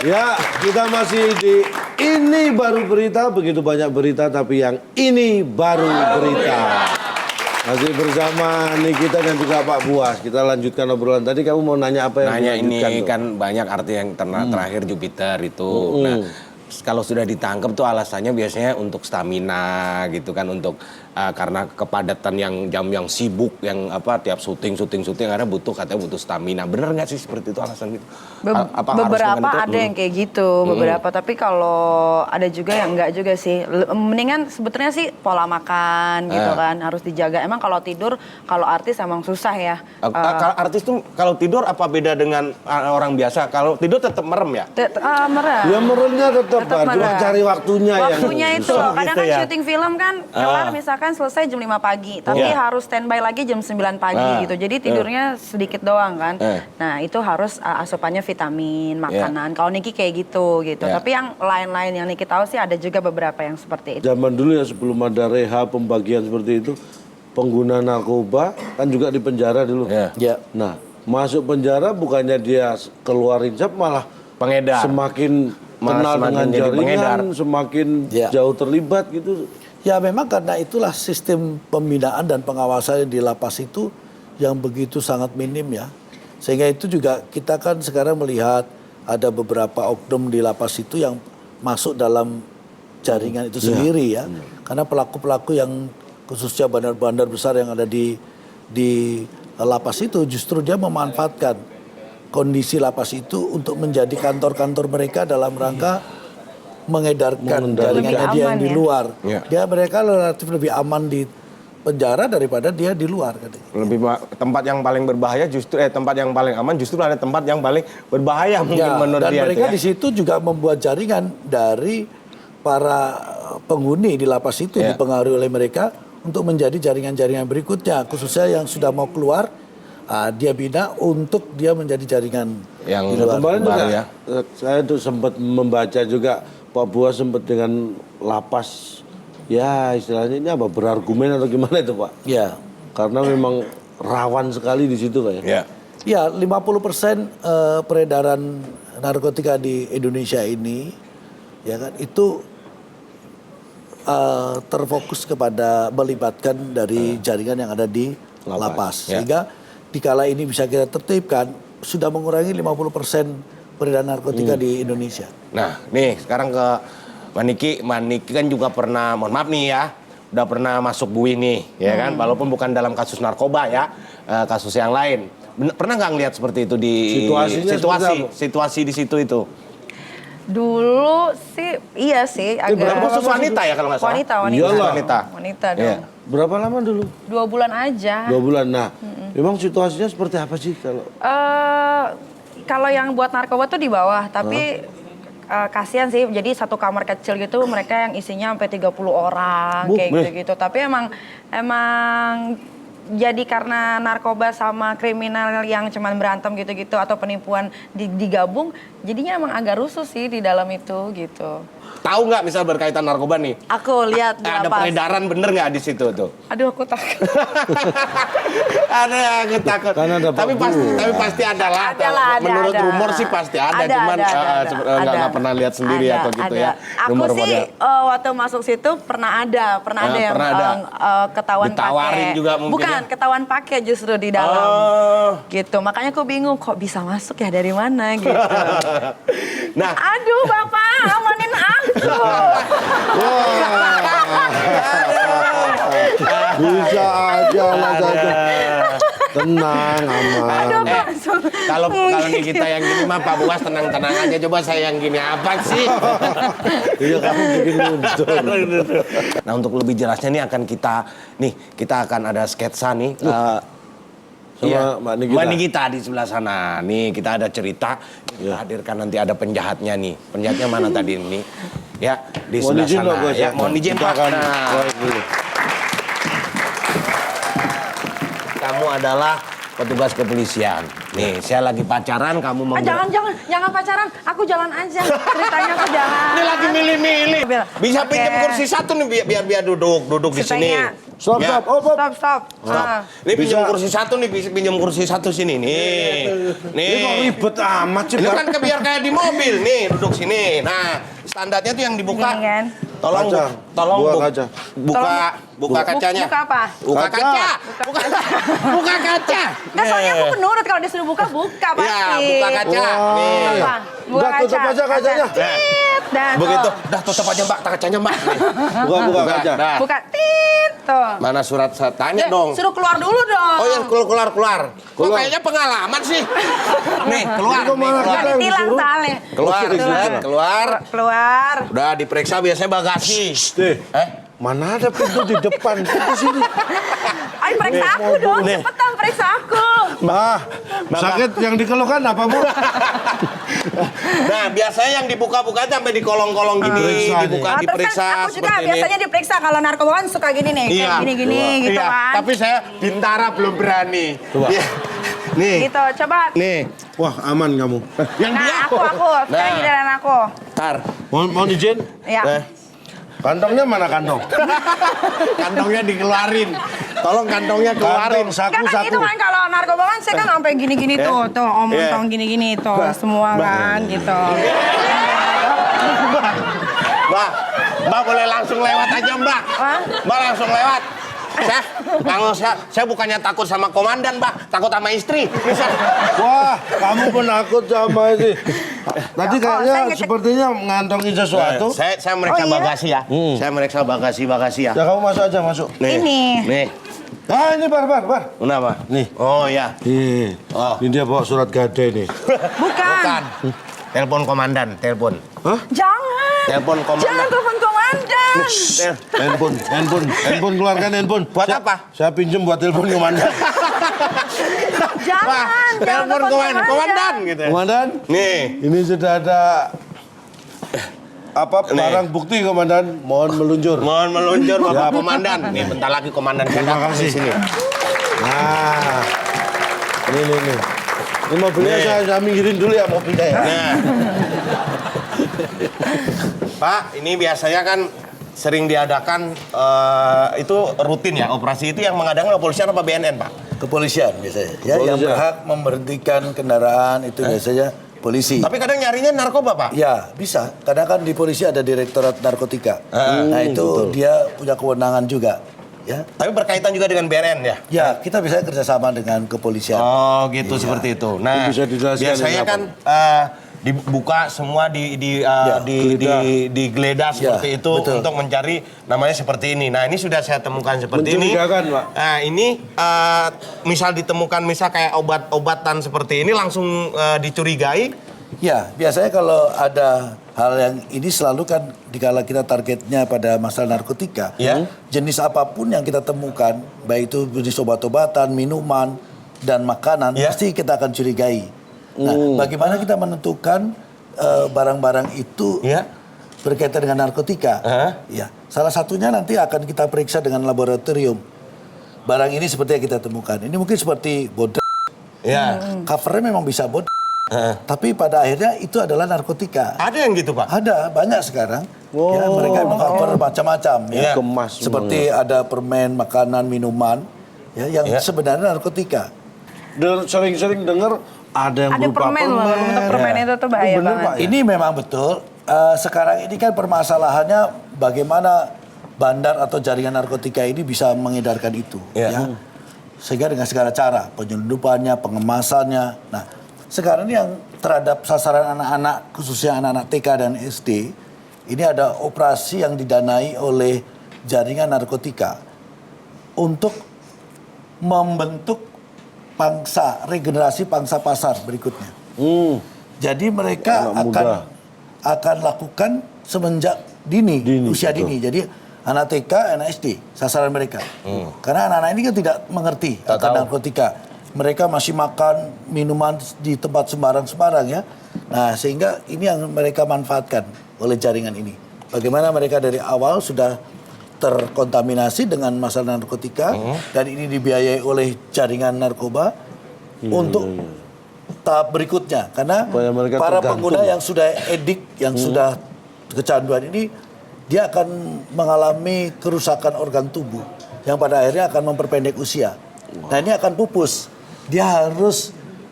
Ya, kita masih di Ini Baru Berita. Begitu banyak berita, tapi yang ini baru berita. Masih bersama Nikita dan juga Pak Buas. Kita lanjutkan obrolan. Tadi kamu mau nanya apa yang nanya ini tuh? kan banyak arti yang terakhir Jupiter itu. Nah, kalau sudah ditangkap tuh alasannya biasanya untuk stamina gitu kan, untuk karena kepadatan yang sibuk, yang tiap syuting karena katanya butuh stamina. Bener nggak sih seperti itu alasan itu? Beberapa ada yang kayak gitu, beberapa. Tapi kalau ada juga yang enggak juga sih. Mendingan sebetulnya sih pola makan gitu kan harus dijaga. Emang kalau tidur, kalau artis emang susah ya. Kalau artis tuh kalau tidur apa beda dengan orang biasa? Kalau tidur tetap merem ya? Merem. Ya meremnya tetap merem. Cari waktunya itu loh. Kadang gitu kan ya? syuting film kan kelar misalkan selesai jam 5 pagi, tapi harus standby lagi jam 9 pagi gitu. Jadi tidurnya sedikit doang kan. Nah, itu harus asupannya vitamin, makanan. Kalau Niki kayak gitu. Tapi yang lain-lain yang Niki tahu sih ada juga beberapa yang seperti itu. Zaman dulu ya sebelum ada rehab pembagian seperti itu, pengguna narkoba kan juga di penjara dulu. Nah, masuk penjara bukannya dia keluar hijab, malah pengedar. Semakin kenal dengan jaringan, semakin jauh terlibat gitu. Ya memang karena itulah sistem pembinaan dan pengawasan di lapas itu yang begitu sangat minim ya. Sehingga itu juga kita kan sekarang melihat ada beberapa oknum di lapas itu yang masuk dalam jaringan itu sendiri ya. Karena pelaku-pelaku yang khususnya bandar-bandar besar yang ada di lapas itu justru dia memanfaatkan kondisi lapas itu untuk menjadi kantor-kantor mereka dalam rangka mengedarkan jaringannya dia yang di luar. Mereka relatif lebih aman di penjara daripada dia di luar. Lebih tempat yang paling berbahaya justru tempat yang paling aman justru ada tempat yang paling berbahaya mungkin menurut dan dia. Dan mereka di situ juga membuat jaringan dari para penghuni di lapas itu dipengaruhi oleh mereka untuk menjadi jaringan-jaringan berikutnya, khususnya yang sudah mau keluar. Dia bina untuk dia menjadi jaringan yang kemarin juga saya tuh sempat membaca juga Pak Buas sempat dengan lapas ya istilahnya ini apa berargumen atau gimana itu Pak? Ya. Karena memang rawan sekali di situ Pak ya. Ya 50% peredaran narkotika di Indonesia ini ya kan itu terfokus kepada melibatkan dari jaringan yang ada di lapas. Sehingga dikala ini bisa kita tertibkan, sudah mengurangi 50% peredaran narkotika di Indonesia. Nah, nih sekarang ke Maniki kan juga pernah, mohon maaf nih ya, udah pernah masuk buih nih, ya kan? Walaupun bukan dalam kasus narkoba ya, kasus yang lain. Pernah nggak ngeliat seperti itu di situasi di situ itu? Dulu sih, iya sih. Agak khusus wanita ya kalau nggak salah? Wanita dong. Berapa lama dulu? 2 bulan aja. 2 bulan. Nah, memang situasinya seperti apa sih kalau? Kalau yang buat narkoba tuh di bawah, tapi kasihan sih. Jadi satu kamar kecil gitu, mereka yang isinya sampai 30 orang kayak gitu-gitu. Tapi emang jadi karena narkoba sama kriminal yang cuman berantem gitu-gitu atau penipuan digabung, jadinya emang agak rusuh sih di dalam itu gitu. Tahu nggak misal berkaitan narkoba nih? Aku lihat ada peredaran bener nggak di situ tuh? Aduh aku takut. Aku takut. Tapi pasti ada lah. Menurut rumor sih pasti ada. Cuman nggak pernah lihat sendiri atau gitu ya. Aku sih waktu masuk situ pernah ada yang ketahuan pakai. Ditawarin juga mungkin. Bukan, ketahuan pakai justru di dalam. Gitu. Makanya aku bingung kok bisa masuk ya dari mana gitu. Nah, aduh Bapak, amanin aku. Bisa aja lah saja. Tenang, aman. Kalau nih kita yang gini mah Pak Buas tenang-tenang aja. Coba saya yang gini apa sih? Iya kamu bikin mundur. Nah untuk lebih jelasnya nih kita akan ada sketsa nih. Sama Mbak Nikita di sebelah sana. Nih kita ada cerita. Kita hadirkan nanti ada penjahatnya nih. Penjahatnya mana tadi ini? Ya di sebelah sana. Ya mohon izin Pak. Kamu adalah petugas kepolisian. Nih, saya lagi pacaran, kamu mau... Jangan pacaran. Aku jalan aja. Ceritanya aku jalan. Ini lagi milih-milih. Bisa Oke. pinjam kursi satu nih biar duduk di sini. Ceritanya. Stop, Ya. stop. Stop. Ini pinjam Bisa. kursi satu nih, bisa pinjam kursi satu sini nih. Ini kok ribet amat sih, Ini Bang? kan biar kayak di mobil nih, duduk sini. Nah, standarnya tuh yang dibuka. Gini kan. Tolong, Kaca. tolong Buka bu- kaca. buka kacanya. Buka apa? Buka Kaca. kaca. Buka kaca. Nah, soalnya aku penurut kalau disuruh buka pasti. Ya, buka kaca. Wah. Nih. Apa? Buka Udah, tutup aja kacanya. Tit. Dan Begitu, tuh. dah tutup aja Mbak, kacanya Mbak. Nih. Buka kaca. Dah. Buka tit tuh. Mana surat saya tanya Eh, dong. Suruh keluar dulu dong. Oh ya keluar. Kok kayaknya pengalaman sih. Nih keluar. Ini kok malah nih, kita keluar. yang Ditilang disuruh? soalnya. Keluar. Keluar. Udah diperiksa biasanya bagasi. Deh, mana ada pintu di depan? Pintu sini. Ayo periksa aku dong. Nih. Cepetan periksa aku. Sakit yang dikeluhkan apa, Bu? Nah biasanya yang dibuka-buka sampai di kolong-kolong gini, Diperiksa nih. dibuka, Terus kan diperiksa aku juga seperti ini. biasanya diperiksa kalau narkoba kan suka gini nih, kayak gini-gini gitu Iya, kan. tapi saya bintara belum berani. Coba. Iya. Nih, Gitu, coba. nih. Wah, aman kamu. Yang Nah, dia. aku. Sekarang Nah. giliran aku. Tar. Mau izin? Ya. Nah. Kantongnya mana kantong? Kantongnya dikeluarin. Tolong kantongnya keluarin. Kantong Enggak kan itu saku. kan kalau narkoba kan saya kan sampai gini-gini tuh, omong gini-gini tuh, semua kan gitu. Mbak boleh langsung lewat aja Mbak. Hah? Mbak langsung lewat. Saya bukannya takut sama komandan Mbak, takut sama istri. Bisa. Wah, kamu penakut sama ini. Tadi saya kayaknya ngecek- sepertinya ngantongin sesuatu. Saya meriksa Oh, iya? bagasi ya. Saya meriksa bagasi ya. Ya kamu masuk aja, masuk. Ini. Nih. Ah, ini bar. Kenapa? Nih. Oh ya. Ih, Oh. ini dia bawa surat gade nih. Bukan. Telepon komandan, telepon. Hah? Jangan. Telepon komandan. Jangan telepon komandan. Handphone, keluarkan handphone. Buat apa? Saya pinjem buat telepon komandan. Jangan. Jangan Telepon komandan gitu. Komandan, Nih. ini sudah ada barang bukti komandan. Mohon meluncur. Mohon meluncur Bapak Siap. komandan. Nih bentar lagi komandan saya Terima datang kasih. di sini. Nah, ini. Ini mobilnya Nih. saya minggirin dulu ya mobilnya ya. Nah. Pak, ini biasanya kan sering diadakan itu rutin ya operasi itu yang mengadakan kepolisian apa BNN Pak? Kepolisian biasanya. Ya, yang Kepolisian. berhak memberhentikan kendaraan itu biasanya polisi. Tapi kadang nyarinya narkoba Pak. Ya, bisa. Karena kan di polisi ada Direktorat Narkotika. Nah, itu dia punya kewenangan juga. Ya. Tapi berkaitan juga dengan BNN ya? Ya, kita bisa kerjasama dengan kepolisian. Oh gitu seperti itu. Nah Bisa dijelaskan biasanya ini apa? kan dibuka semua digeledah seperti Ya, itu betul. untuk mencari namanya seperti ini. Nah ini sudah saya temukan seperti ini. Mencurigakan, Pak. Nah ini misal ditemukan kayak obat-obatan seperti ini langsung dicurigai. Ya, biasanya kalau ada hal yang ini selalu kan dikala kita targetnya pada masalah narkotika, Ya. jenis apapun yang kita temukan, baik itu jenis obat-obatan, minuman, dan makanan, Ya. pasti kita akan curigai. Nah, bagaimana kita menentukan barang-barang itu Ya. berkaitan dengan narkotika? Ya, salah satunya nanti akan kita periksa dengan laboratorium. Barang ini seperti yang kita temukan. Ini mungkin seperti bodeg. Ya. Covernya memang bisa bodeg. Tapi pada akhirnya itu adalah narkotika. Ada yang gitu Pak? Ada, banyak sekarang. Ya, mereka mengcover macam-macam. Iya. Ya. Kemas Seperti ada permen, makanan, minuman. Ya, yang Ya. sebenarnya narkotika. Sering-sering dengar ada yang Ada berupa permen loh, untuk permen itu tuh bahaya bener, banget. Pak, ya? Ini memang betul. Sekarang ini kan permasalahannya bagaimana bandar atau jaringan narkotika ini bisa mengedarkan itu. Ya. Ya. Sehingga dengan segala cara, penyelundupannya, pengemasannya. Nah, sekarang ini yang terhadap sasaran anak-anak, khususnya anak-anak TK dan SD, ini ada operasi yang didanai oleh jaringan narkotika untuk membentuk regenerasi pangsa pasar berikutnya. Jadi mereka Anak muda. akan lakukan semenjak dini usia betul. dini. Jadi anak TK, anak SD, sasaran mereka. Karena anak-anak ini kan tidak mengerti akan narkotika. Mereka masih makan minuman di tempat sembarang-sembarang ya. Nah, sehingga ini yang mereka manfaatkan oleh jaringan ini. Bagaimana mereka dari awal sudah terkontaminasi dengan masalah narkotika dan ini dibiayai oleh jaringan narkoba. untuk tahap berikutnya. Karena Supaya mereka para tergantung. pengguna yang sudah edik, yang sudah kecanduan ini, dia akan mengalami kerusakan organ tubuh yang pada akhirnya akan memperpendek usia. Nah ini akan pupus. Dia harus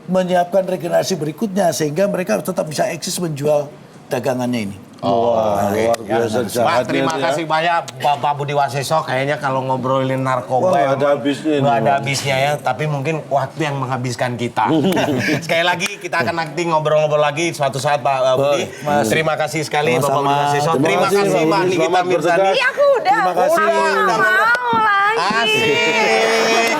menyiapkan regenerasi berikutnya sehingga mereka tetap bisa eksis menjual dagangannya ini. Wah, luar biasa Pak, jahatnya terima dia. kasih banyak Bapak Budi Waseso. Kayaknya kalau ngobrolin narkoba Wah, nggak emang ada habisnya ini, nggak ada Bang. habisnya ya. Tapi mungkin waktu yang menghabiskan kita. Sekali lagi kita akan nanti ngobrol-ngobrol lagi suatu saat Pak Budi. Mas. Terima kasih sekali Bapak Sama-sama. Budi Waseso. Terima Terima kasih, kasih Pak Mbak Budi. Nikita Selamat Mirzani. bertugas. Iya aku udah. Terima kasih. Nggak mau lagi. Asik.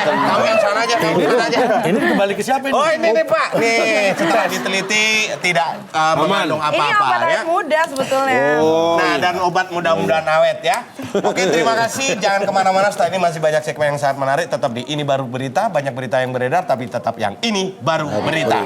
Kamu yang sana aja, kamu yang sana aja. Ini kembali ke siapa ini? Oh ini nih Pak, nih setelah diteliti tidak mengandung Ini apa-apa obat ya. awet muda sebetulnya. Nah, dan obat mudah-mudahan awet ya. Oke, terima kasih. Jangan kemana-mana, setelah ini masih banyak segmen yang sangat menarik. Tetap di Ini Baru Berita, banyak berita yang beredar, tapi tetap yang Ini Baru Berita.